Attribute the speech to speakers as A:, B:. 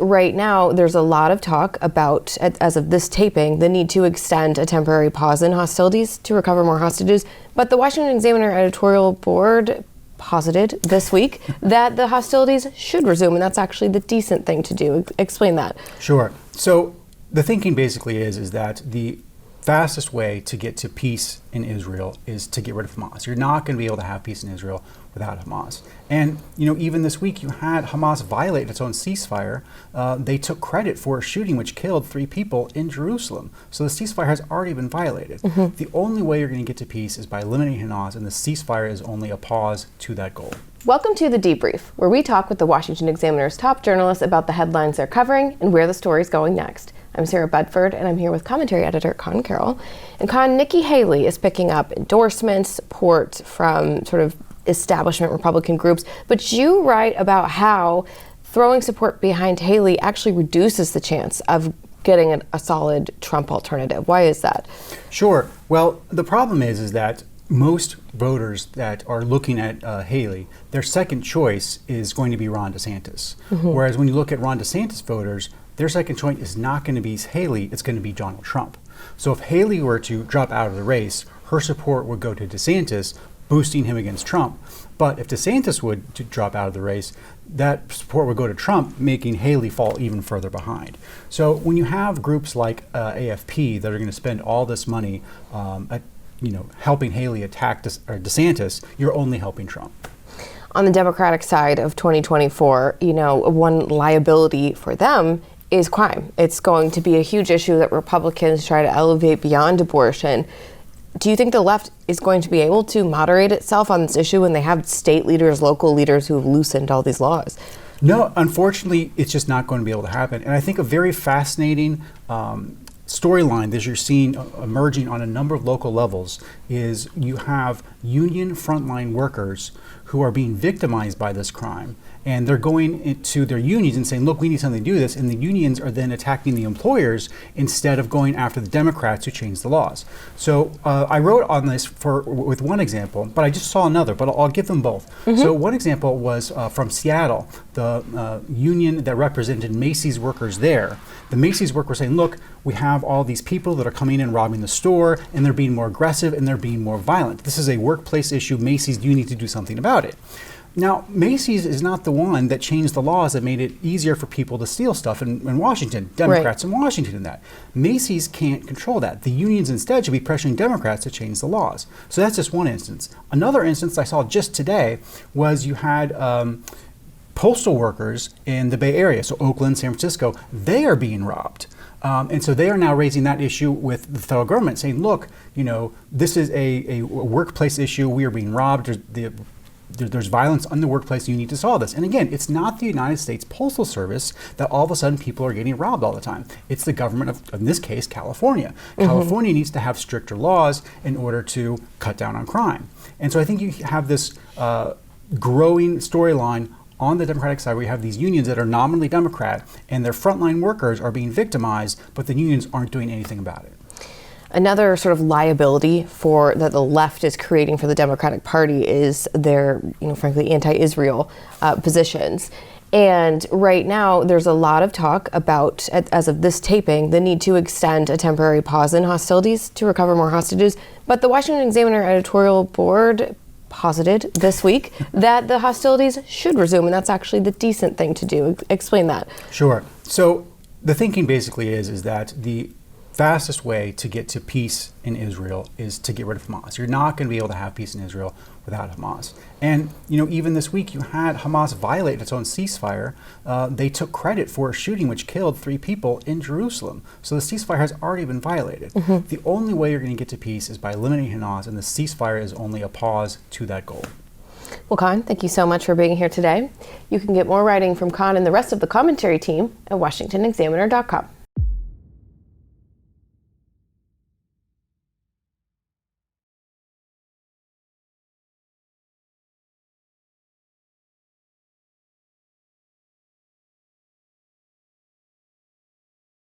A: right now, there's a lot of talk about, as of this taping, the need to extend a temporary pause in hostilities to recover more hostages. But the Washington Examiner editorial board posited this week that the hostilities should resume, and that's actually the decent thing to do. Explain that.
B: Sure. So the thinking basically is that the fastest way to get to peace in Israel is to get rid of Hamas. You're not going to be able to have peace in Israel without Hamas. And, even this week you had Hamas violate its own ceasefire. They took credit for a shooting which killed 3 people in Jerusalem. So the ceasefire has already been violated. The only way you're going to get to peace is by eliminating Hamas, and the ceasefire is only a pause to that goal.
A: Welcome to The Debrief, where we talk with the Washington Examiner's top journalists about the headlines they're covering and where the story's going next. I'm Sarah Bedford, and I'm here with commentary editor Conn Carroll. And Conn, Nikki Haley is picking up endorsements, support from sort of establishment Republican groups, but you write about how throwing support behind Haley actually reduces the chance of getting a solid Trump alternative. Why is that?
B: Sure. Well, the problem is that most voters that are looking at Haley, their second choice is going to be Ron DeSantis. Whereas when you look at Ron DeSantis voters, their second choice is not going to be Haley, it's going to be Donald Trump. So if Haley were to drop out of the race, her support would go to DeSantis, boosting him against Trump. But if DeSantis would to drop out of the race, that support would go to Trump, making Haley fall even further behind. So when you have groups like AFP that are going to spend all this money at helping Haley attack DeSantis, you're only helping Trump.
A: On the Democratic side of 2024, one liability for them is crime. It's going to be a huge issue that Republicans try to elevate beyond abortion. Do you think the left is going to be able to moderate itself on this issue when they have state leaders, local leaders who have loosened all these laws?
B: No, unfortunately, it's just not going to be able to happen. And I think a very fascinating storyline that you're seeing emerging on a number of local levels is you have union frontline workers who are being victimized by this crime. And they're going into their unions and saying, look, we need something to do this. And the unions are then attacking the employers instead of going after the Democrats who changed the laws. So I wrote on this with one example, but I just saw another, but I'll give them both. So one example was from Seattle, the union that represented Macy's workers there. The Macy's workers were saying, look, we have all these people that are coming in robbing the store, and they're being more aggressive and they're being more violent. This is a workplace issue. Macy's, you need to do something about it. Now, Macy's is not the one that changed the laws that made it easier for people to steal stuff in Washington. Democrats in Washington did that. Macy's can't control that. The unions instead should be pressuring Democrats to change the laws. So that's just one instance. Another instance I saw just today was you had postal workers in the Bay Area, so Oakland, San Francisco, they are being robbed. And so they are now raising that issue with the federal government, saying, look, this is a workplace issue. We are being robbed. There's violence in the workplace. You need to solve this. And again, it's not the United States Postal Service that all of a sudden people are getting robbed all the time. It's the government of, in this case, California. California needs to have stricter laws in order to cut down on crime. And so I think you have this growing storyline on the Democratic side where you have these unions that are nominally Democrat and their frontline workers are being victimized, but the unions aren't doing anything about it.
A: Another sort of liability that the left is creating for the Democratic Party is their, frankly, anti-Israel positions. And right now, there's a lot of talk about, as of this taping, the need to extend a temporary pause in hostilities to recover more hostages. But the Washington Examiner editorial board posited this week that the hostilities should resume, and that's actually the decent thing to do. Explain that.
B: Sure. So the thinking basically is that the fastest way to get to peace in Israel is to get rid of Hamas. You're not going to be able to have peace in Israel without Hamas. And, even this week you had Hamas violate its own ceasefire. They took credit for a shooting which killed 3 people in Jerusalem. So the ceasefire has already been violated. The only way you're going to get to peace is by eliminating Hamas, and the ceasefire is only a pause to that goal.
A: Well, Conn, thank you so much for being here today. You can get more writing from Conn and the rest of the commentary team at washingtonexaminer.com.